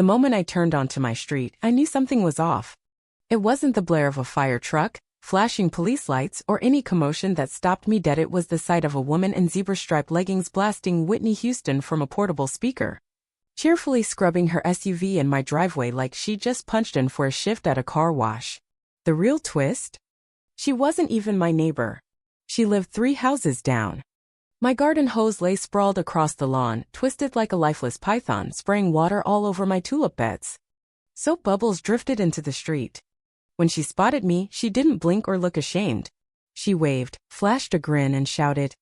The moment I turned onto my street, I knew something was off. It wasn't the blare of a fire truck, flashing police lights, or any commotion that stopped me dead. It was the sight of a woman in zebra-striped leggings blasting Whitney Houston from a portable speaker, cheerfully scrubbing her SUV in my driveway like she just punched in for a shift at a car wash. The real twist? She wasn't even my neighbor. She lived 3 houses down. My garden hose lay sprawled across the lawn, twisted like a lifeless python, spraying water all over my tulip beds. Soap bubbles drifted into the street. When she spotted me, she didn't blink or look ashamed. She waved, flashed a grin, and shouted,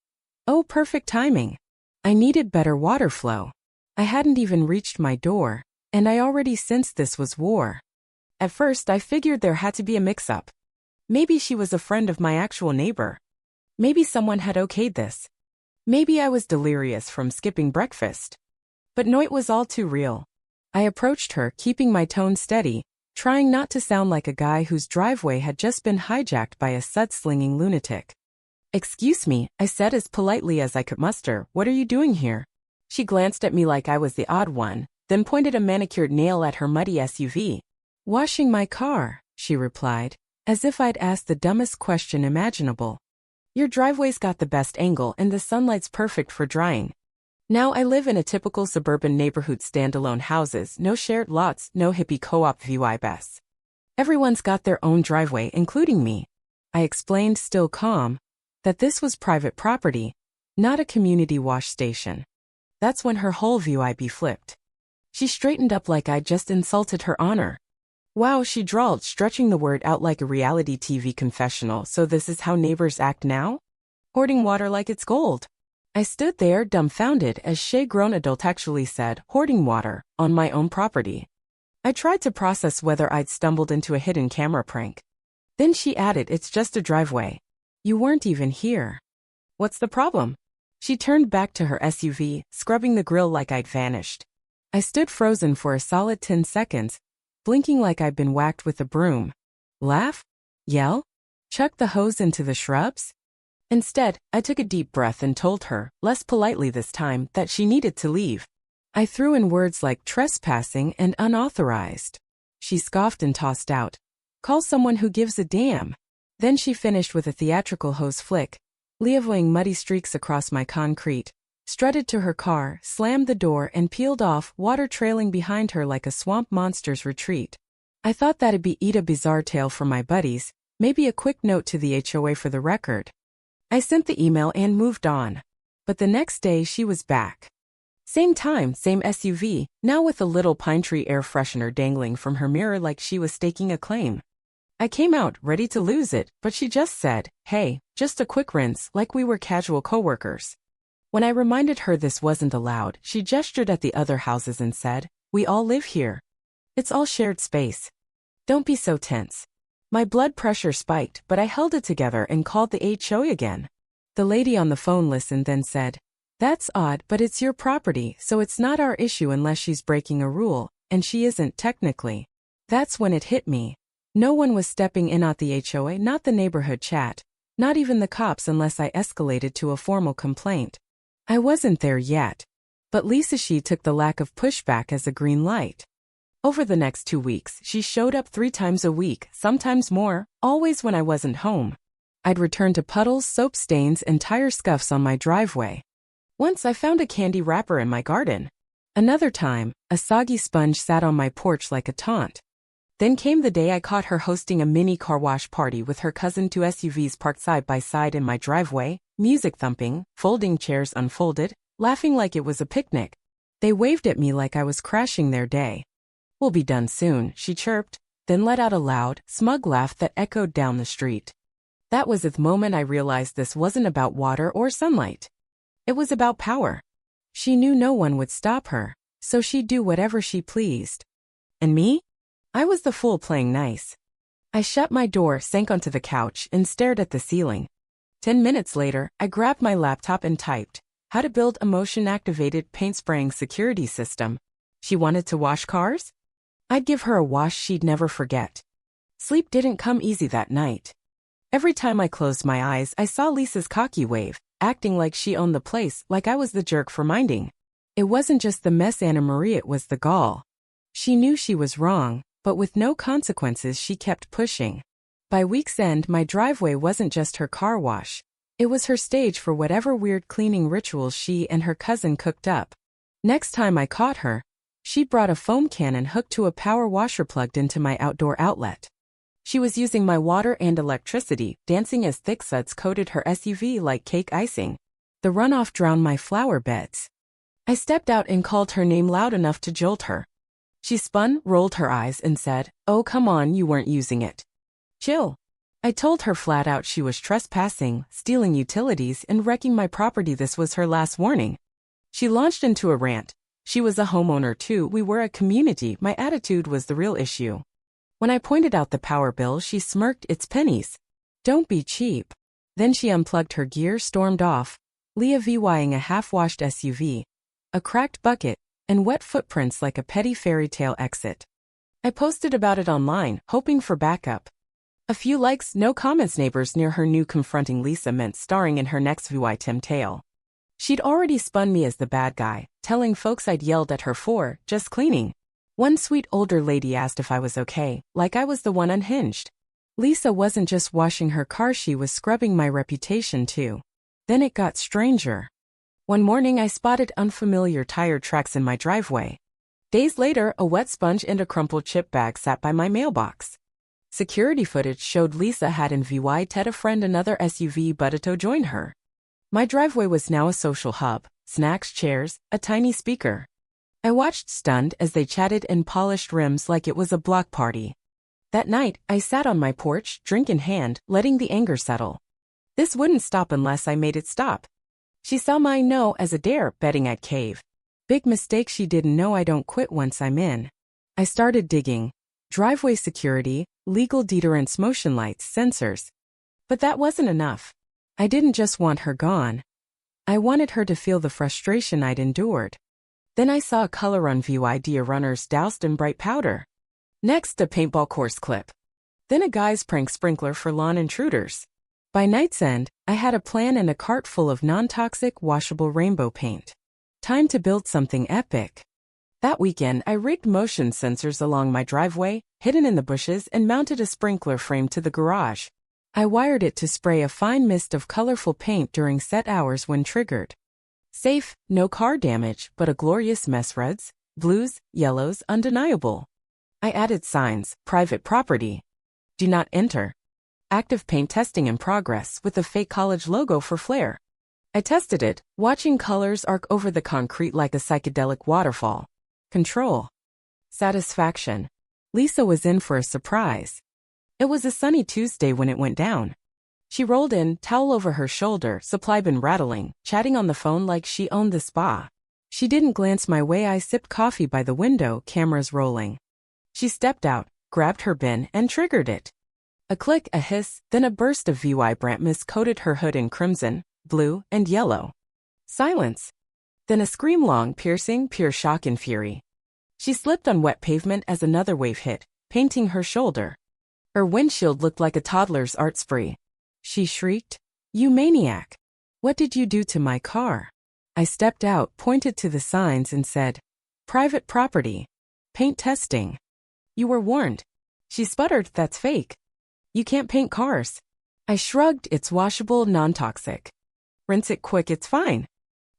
"Oh, perfect timing. I needed better water flow." I hadn't even reached my door, and I already sensed this was war. At first, I figured there had to be a mix-up. Maybe she was a friend of my actual neighbor. Maybe someone had okayed this. Maybe I was delirious from skipping breakfast. But no, it was all too real. I approached her, keeping my tone steady, trying not to sound like a guy whose driveway had just been hijacked by a sud-slinging lunatic. "Excuse me," I said as politely as I could muster, "what are you doing here?" She glanced at me like I was the odd one, then pointed a manicured nail at her muddy SUV. "Washing my car," she replied, as if I'd asked the dumbest question imaginable. "Your driveway's got the best angle and the sunlight's perfect for drying." Now I live in a typical suburban neighborhood, standalone houses, no shared lots, no hippie co-op vibes. Everyone's got their own driveway, including me. I explained, still calm, that this was private property, not a community wash station. That's when her whole VIB flipped. She straightened up like I'd just insulted her honor. "Wow," she drawled, stretching the word out like a reality TV confessional. "So this is how neighbors act now? Hoarding water like it's gold." I stood there dumbfounded as Shay, grown adult, actually said, "Hoarding water, on my own property." I tried to process whether I'd stumbled into a hidden camera prank. Then she added, "It's just a driveway. You weren't even here." "What's the problem?" She turned back to her SUV, scrubbing the grill like I'd vanished. I stood frozen for a solid 10 seconds, blinking like I'd been whacked with a broom. Laugh? Yell? Chuck the hose into the shrubs? Instead, I took a deep breath and told her, less politely this time, that she needed to leave. I threw in words like trespassing and unauthorized. She scoffed and tossed out, "Call someone who gives a damn." Then she finished with a theatrical hose flick, leavoing muddy streaks across my concrete, strutted to her car, slammed the door, and peeled off, water trailing behind her like a swamp monster's retreat. I thought that'd be a bizarre tale for my buddies, maybe a quick note to the HOA for the record. I sent the email and moved on. But the next day she was back. Same time, same SUV, now with a little pine tree air freshener dangling from her mirror like she was staking a claim. I came out, ready to lose it, but she just said, "Hey, just a quick rinse," like we were casual coworkers. When I reminded her this wasn't allowed, she gestured at the other houses and said, "We all live here. It's all shared space. Don't be so tense." My blood pressure spiked, but I held it together and called the HOA again. The lady on the phone listened, then said, "That's odd, but it's your property, so it's not our issue unless she's breaking a rule, and she isn't technically." That's when it hit me. No one was stepping in at the HOA, not the neighborhood chat, not even the cops unless I escalated to a formal complaint. I wasn't there yet. But Lisa, she took the lack of pushback as a green light. Over the next 2 weeks, she showed up 3 times a week, sometimes more, always when I wasn't home. I'd return to puddles, soap stains, and tire scuffs on my driveway. Once I found a candy wrapper in my garden. Another time, a soggy sponge sat on my porch like a taunt. Then came the day I caught her hosting a mini car wash party with her cousin, 2 SUVs parked side by side in my driveway, music thumping, folding chairs unfolded, laughing like it was a picnic. They waved at me like I was crashing their day. "We'll be done soon," she chirped, then let out a loud, smug laugh that echoed down the street. That was the moment I realized this wasn't about water or sunlight. It was about power. She knew no one would stop her, so she'd do whatever she pleased. And me? I was the fool playing nice. I shut my door, sank onto the couch, and stared at the ceiling. 10 minutes later, I grabbed my laptop and typed, "How to build a motion-activated paint-spraying security system." She wanted to wash cars? I'd give her a wash she'd never forget. Sleep didn't come easy that night. Every time I closed my eyes, I saw Lisa's cocky wave, acting like she owned the place, like I was the jerk for minding. It wasn't just the mess, Anna Marie, it was the gall. She knew she was wrong, but with no consequences she kept pushing. By week's end, my driveway wasn't just her car wash. It was her stage for whatever weird cleaning rituals she and her cousin cooked up. Next time I caught her, she brought a foam cannon hooked to a power washer plugged into my outdoor outlet. She was using my water and electricity, dancing as thick suds coated her SUV like cake icing. The runoff drowned my flower beds. I stepped out and called her name loud enough to jolt her. She spun, rolled her eyes, and said, "Oh, come on, you weren't using it. Chill." I told her flat out she was trespassing, stealing utilities, and wrecking my property. This was her last warning. She launched into a rant. She was a homeowner too, we were a community, my attitude was the real issue. When I pointed out the power bill, she smirked, "It's pennies. Don't be cheap." Then she unplugged her gear, stormed off, Leah VYing a half-washed SUV, a cracked bucket, and wet footprints like a petty fairy tale exit. I posted about it online, hoping for backup. A few likes, no comments. Neighbors near her knew confronting Lisa meant starring in her next VY Tim tale. She'd already spun me as the bad guy, telling folks I'd yelled at her for just cleaning. One sweet older lady asked if I was okay, like I was the one unhinged. Lisa wasn't just washing her car, she was scrubbing my reputation too. Then it got stranger. One morning I spotted unfamiliar tire tracks in my driveway. Days later, a wet sponge and a crumpled chip bag sat by my mailbox. Security footage showed Lisa had in VY-ted a friend another SUV Budato join her. My driveway was now a social hub, snacks, chairs, a tiny speaker. I watched stunned as they chatted and polished rims like it was a block party. That night, I sat on my porch, drink in hand, letting the anger settle. This wouldn't stop unless I made it stop. She saw my no as a dare, betting I'd cave. Big mistake, she didn't know I don't quit once I'm in. I started digging. Driveway security, legal deterrence, motion lights, sensors. But that wasn't enough. I didn't just want her gone. I wanted her to feel the frustration I'd endured. Then I saw a color run VYD runners doused in bright powder. Next, a paintball course clip. Then a guy's prank sprinkler for lawn intruders. By night's end, I had a plan and a cart full of non-toxic, washable rainbow paint. Time to build something epic. That weekend, I rigged motion sensors along my driveway, hidden in the bushes, and mounted a sprinkler frame to the garage. I wired it to spray a fine mist of colorful paint during set hours when triggered. Safe, no car damage, but a glorious mess. Reds, blues, yellows, undeniable. I added signs, private property. Do not enter. Active paint testing in progress with a fake college logo for flair. I tested it, watching colors arc over the concrete like a psychedelic waterfall. Control. Satisfaction. Lisa was in for a surprise. It was a sunny Tuesday when it went down. She rolled in, towel over her shoulder, supply bin rattling, chatting on the phone like she owned the spa. She didn't glance my way. I sipped coffee by the window, cameras rolling. She stepped out, grabbed her bin, and triggered it. A click, a hiss, then a burst of VY Brant mist coated her hood in crimson, blue, and yellow. Silence. Then a scream, long, piercing, pure shock and fury. She slipped on wet pavement as another wave hit, painting her shoulder. Her windshield looked like a toddler's art spree. She shrieked, "You maniac! What did you do to my car?" I stepped out, pointed to the signs, and said, "Private property. Paint testing. You were warned." She sputtered, "That's fake. You can't paint cars." I shrugged, "It's washable, non-toxic. Rinse it quick, it's fine.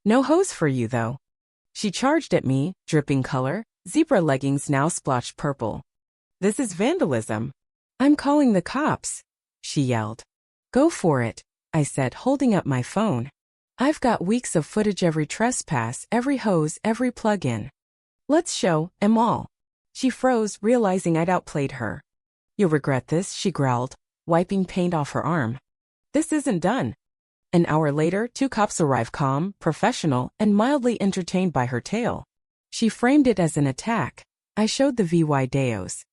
No hose for you, though." She charged at me, dripping color, zebra leggings now splotched purple. "This is vandalism. I'm calling the cops," she yelled. "Go for it," I said, holding up my phone. "I've got weeks of footage, every trespass, every hose, every plug-in. Let's show 'em all." She froze, realizing I'd outplayed her. "You'll regret this," she growled, wiping paint off her arm. "This isn't done." An hour later, 2 cops arrived, calm, professional, and mildly entertained by her tale. She framed it as an attack. I showed the VY Deos.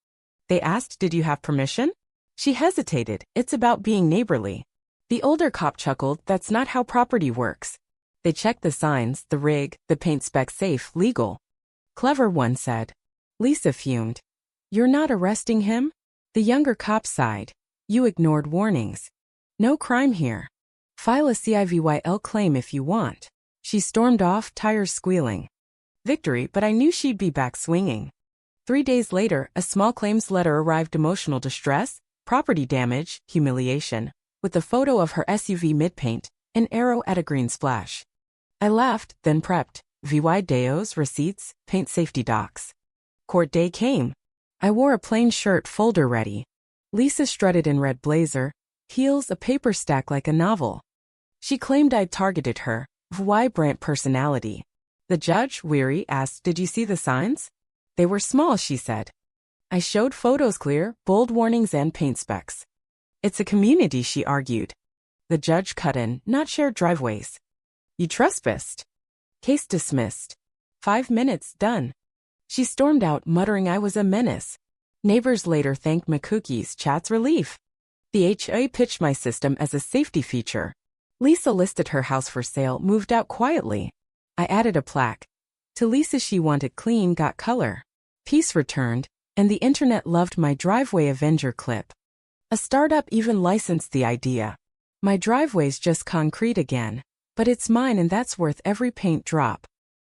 They asked, "Did you have permission?" She hesitated. "It's about being neighborly." The older cop chuckled, "That's not how property works. They check the signs, the rig, the paint spec, safe, legal." "Clever one," said. Lisa fumed. "You're not arresting him?" The younger cop sighed. "You ignored warnings. No crime here. File a CIVYL claim if you want." She stormed off, tires squealing. Victory, but I knew she'd be back swinging. 3 days later, a small claims letter arrived: emotional distress, property damage, humiliation, with a photo of her SUV mid-paint, an arrow at a green splash. I laughed, then prepped. VY Deos, receipts, paint safety docs. Court day came. I wore a plain shirt, folder ready. Lisa strutted in red blazer, heels, a paper stack like a novel. She claimed I'd targeted her. VY Brant personality. The judge, weary, asked, "Did you see the signs?" "They were small," she said. I showed photos, clear, bold warnings and paint specs. "It's a community," she argued. The judge cut in, "Not shared driveways." "You trespassed." Case dismissed. 5 minutes, done. She stormed out, muttering I was a menace. Neighbors later thanked McCookie's chat's relief. The HOA pitched my system as a safety feature. Lisa listed her house for sale, moved out quietly. I added a plaque. To Lisa, she wanted clean, got color. Peace returned, and the internet loved my driveway Avenger clip. A startup even licensed the idea. My driveway's just concrete again, but it's mine, and that's worth every paint drop.